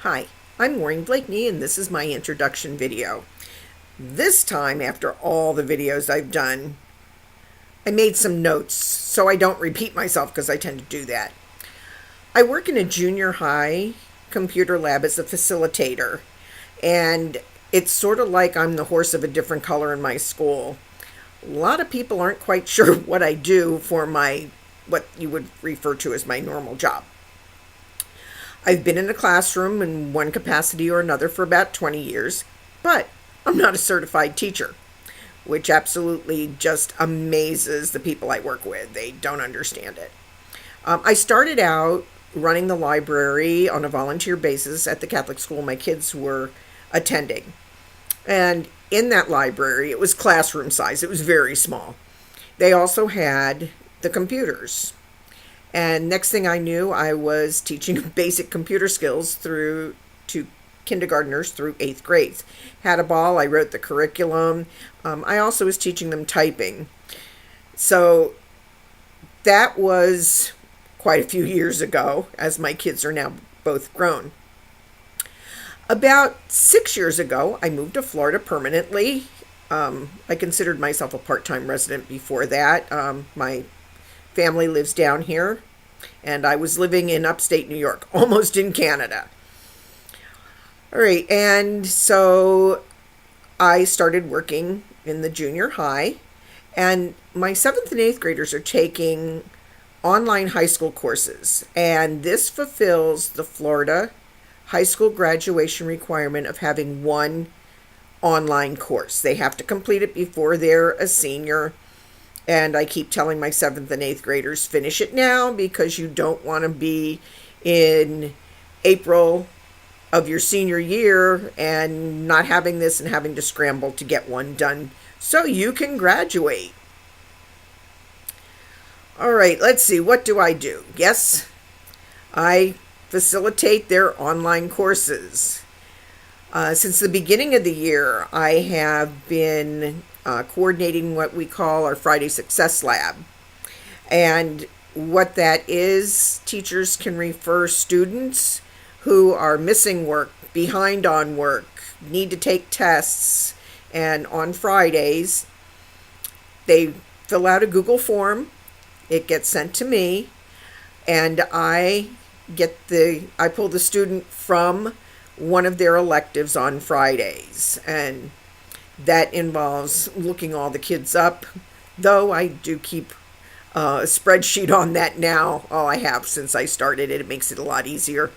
Hi, I'm Maureen Blakeney and this is my introduction video. This time, after all the videos I've done, I made some notes so I don't repeat myself because I tend to do that. I work in a junior high computer lab as a facilitator, and it's sort of like I'm the horse of a different color in my school. A lot of people aren't quite sure what I do for what you would refer to as my normal job. I've been in a classroom in one capacity or another for about 20 years, but I'm not a certified teacher, which absolutely just amazes the people I work with. They don't understand it. I started out running the library on a volunteer basis at the Catholic school my kids were attending. And in that library, it was classroom size, it was very small. They also had the computers. And next thing I knew, I was teaching basic computer skills through to kindergartners through 8th grade. Had a ball, I wrote the curriculum. I also was teaching them typing. So that was quite a few years ago, as my kids are now both grown. About 6 years ago, I moved to Florida permanently. I considered myself a part-time resident before that. My family lives down here, and I was living in upstate New York, almost in Canada. All right, and so I started working in the junior high, and my 7th and 8th graders are taking online high school courses, and this fulfills the Florida high school graduation requirement of having one online course. They have to complete it before they're a senior. And I keep telling my 7th and 8th graders, finish it now because you don't want to be in April of your senior year and not having this and having to scramble to get one done so you can graduate. All right, let's see, what do I do? Yes, I facilitate their online courses. Since the beginning of the year, I have been coordinating what we call our Friday Success Lab. And what that is, teachers can refer students who are missing work, behind on work, need to take tests, and on Fridays, they fill out a Google form, it gets sent to me, and I pull the student from one of their electives on Fridays, and that involves looking all the kids up, though I do keep a spreadsheet on that now. Oh, I have since I started it. It makes it a lot easier.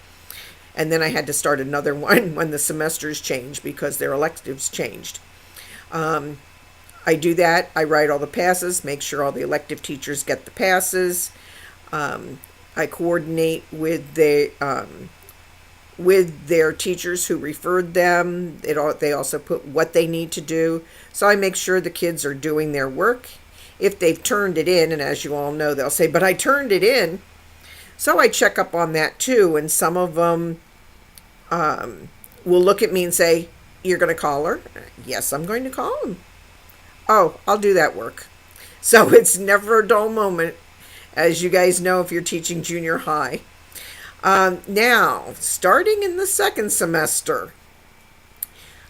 And then I had to start another one when the semesters changed because their electives changed. I do that. I write all the passes, make sure all the elective teachers get the passes. I coordinate with their teachers who referred them. They also put what they need to do. So I make sure the kids are doing their work. If they've turned it in, and as you all know, they'll say, but I turned it in. So I check up on that too. And some of them will look at me and say, you're going to call her? Yes, I'm going to call him. Oh, I'll do that work. So it's never a dull moment, as you guys know if you're teaching junior high. Now, starting in the second semester,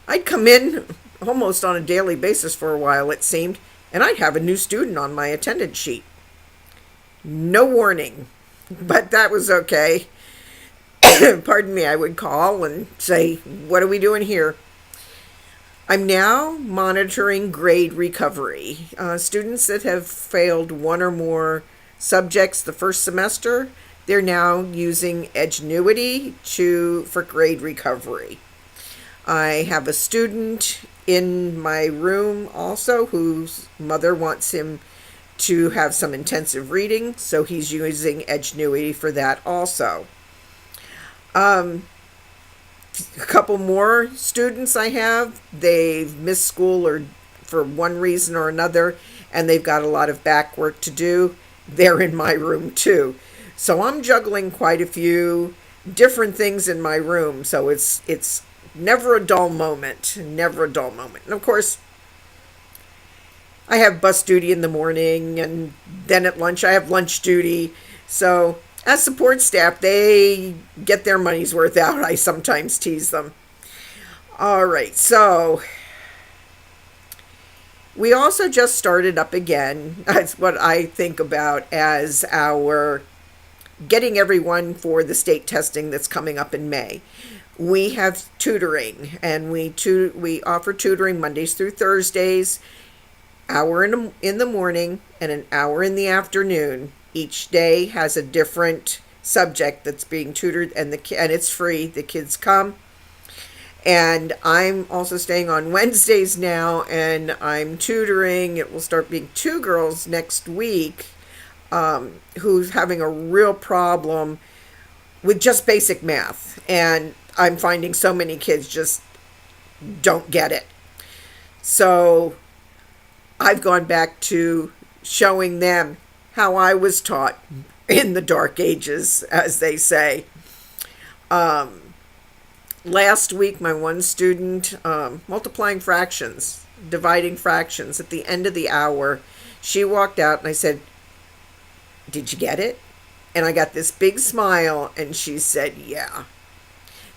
I'd come in almost on a daily basis for a while, it seemed, and I'd have a new student on my attendance sheet. No warning, but that was okay. Pardon me, I would call and say, what are we doing here? I'm now monitoring grade recovery. Students that have failed one or more subjects the first semester, they're now using Edgenuity for grade recovery. I have a student in my room also whose mother wants him to have some intensive reading, so he's using Edgenuity for that also. A couple more students I have, they've missed school or for one reason or another, and they've got a lot of back work to do. They're in my room too. So I'm juggling quite a few different things in my room. So it's never a dull moment, never a dull moment. And of course, I have bus duty in the morning, and then at lunch I have lunch duty. So As support staff, they get their money's worth out. I sometimes tease them. All right, so we also just started up again. That's what I think about as our getting everyone for the state testing that's coming up in May. We have tutoring, and we offer tutoring Mondays through Thursdays, hour in the morning and an hour in the afternoon. Each day has a different subject that's being tutored, and it's free. The kids come. And I'm also staying on Wednesdays now, and I'm tutoring. It will start being 2 girls next week who's having a real problem with just basic math. And I'm finding so many kids just don't get it. So I've gone back to showing them how I was taught in the dark ages, as they say. Last week, my one student, multiplying fractions, dividing fractions, at the end of the hour, she walked out and I said, "Did you get it?" And I got this big smile, and she said, "Yeah."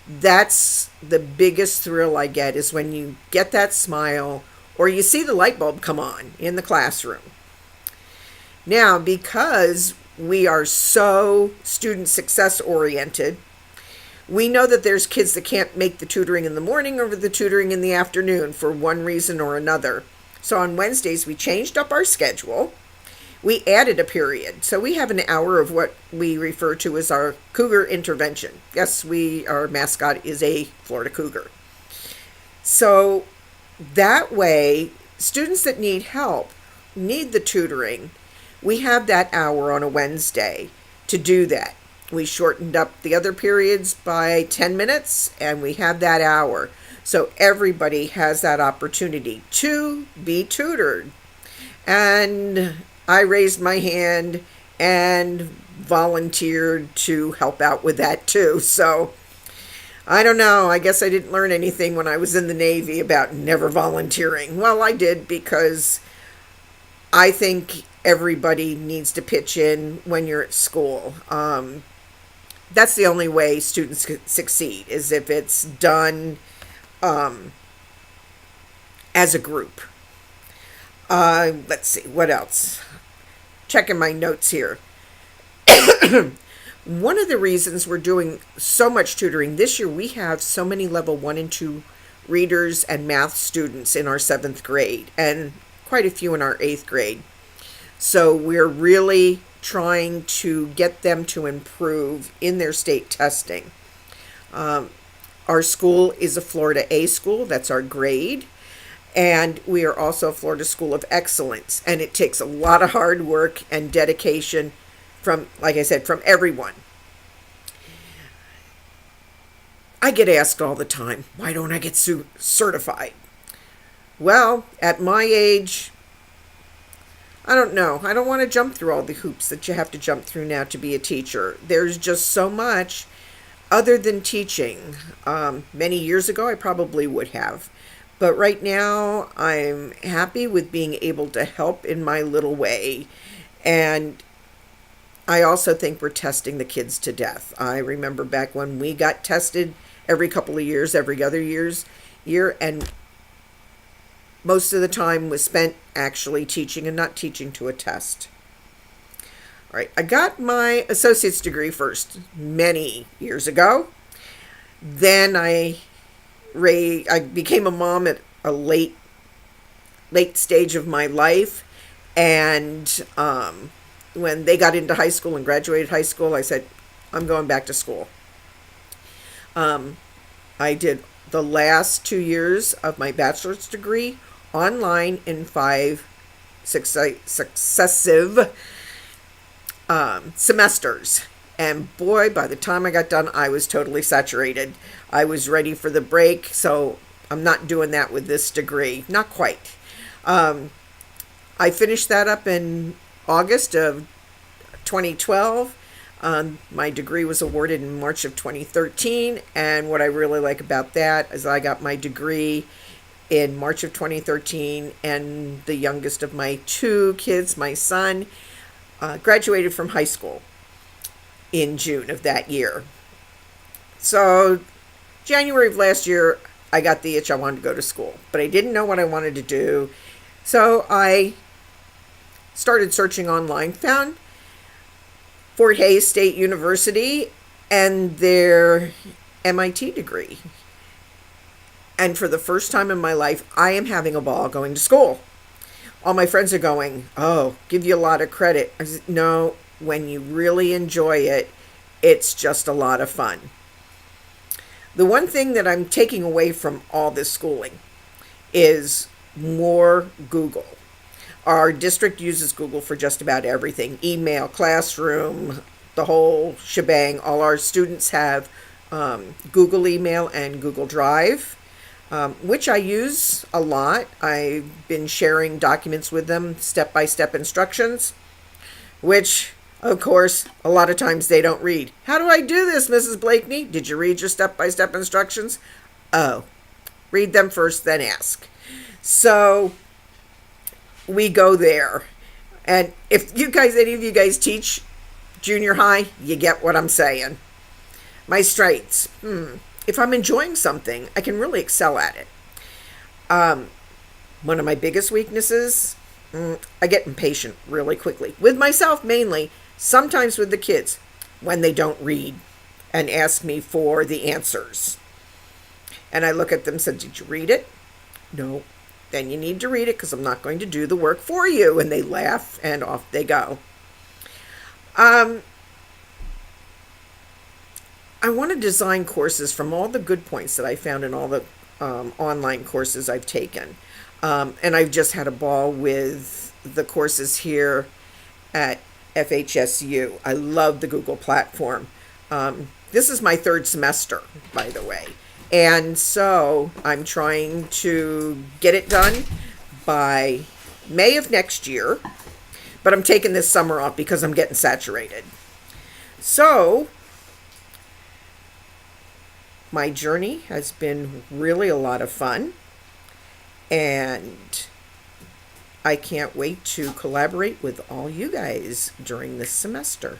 That's the biggest thrill I get, is when you get that smile or you see the light bulb come on in the classroom. Now, because we are so student success oriented, we know that there's kids that can't make the tutoring in the morning or the tutoring in the afternoon for one reason or another. So on Wednesdays, we changed up our schedule. We added a period. So we have an hour of what we refer to as our Cougar intervention. Yes, our mascot is a Florida Cougar. So that way, students that need help, need the tutoring, we have that hour on a Wednesday to do that. We shortened up the other periods by 10 minutes, and we have that hour. So everybody has that opportunity to be tutored. And I raised my hand and volunteered to help out with that too. So I don't know. I guess I didn't learn anything when I was in the Navy about never volunteering. Well, I did, because I think everybody needs to pitch in when you're at school. That's the only way students succeed, is if it's done as a group. Let's see, what else? Checking my notes here. One of the reasons we're doing so much tutoring this year, we have so many level 1 and 2 readers and math students in our 7th grade, and quite a few in our 8th grade. So we're really trying to get them to improve in their state testing. Our school is a Florida A school, that's our grade, and we are also a Florida School of Excellence, and it takes a lot of hard work and dedication from, like I said, from everyone. I get asked all the time, why don't I get certified? Well, at my age, I don't know. I don't want to jump through all the hoops that you have to jump through now to be a teacher. There's just so much other than teaching. Many years ago, I probably would have. But right now, I'm happy with being able to help in my little way. And I also think we're testing the kids to death. I remember back when we got tested every couple of years, every other year, and most of the time was spent actually teaching and not teaching to a test. All right, I got my associate's degree first many years ago. Then I became a mom at a late stage of my life, and when they got into high school and graduated high school, I said, I'm going back to school. I did the last 2 years of my bachelor's degree online in 5 successive semesters. And boy, by the time I got done, I was totally saturated. I was ready for the break, so I'm not doing that with this degree. Not quite. I finished that up in August of 2012. My degree was awarded in March of 2013, and what I really like about that is I got my degree in March of 2013, and the youngest of my 2 kids, my son, graduated from high school. in June of that year. So January of last year, I got the itch. I wanted to go to school, but I didn't know what I wanted to do. So I started searching online, found Fort Hays State University and their MIT degree. And for the first time in my life, I am having a ball going to school. All my friends are going, oh, give you a lot of credit. I said, no, when you really enjoy it, it's just a lot of fun. The one thing that I'm taking away from all this schooling is more Google. Our district uses Google for just about everything. Email, classroom, the whole shebang. All our students have Google email and Google Drive, which I use a lot. I've been sharing documents with them, step-by-step instructions, which, of course, a lot of times they don't read. How do I do this, Mrs. Blakeney? Did you read your step-by-step instructions? Oh, read them first, then ask. So we go there. And if any of you guys teach junior high, you get what I'm saying. My strengths. If I'm enjoying something, I can really excel at it. One of my biggest weaknesses, I get impatient really quickly. With myself mainly, sometimes with the kids, when they don't read and ask me for the answers. And I look at them and say, did you read it? No. Then you need to read it because I'm not going to do the work for you. And they laugh and off they go. I want to design courses from all the good points that I found in all the online courses I've taken. And I've just had a ball with the courses here at FHSU. I love the Google platform. This is my third semester, by the way. And so I'm trying to get it done by May of next year. But I'm taking this summer off because I'm getting saturated. So my journey has been really a lot of fun. And I can't wait to collaborate with all you guys during this semester.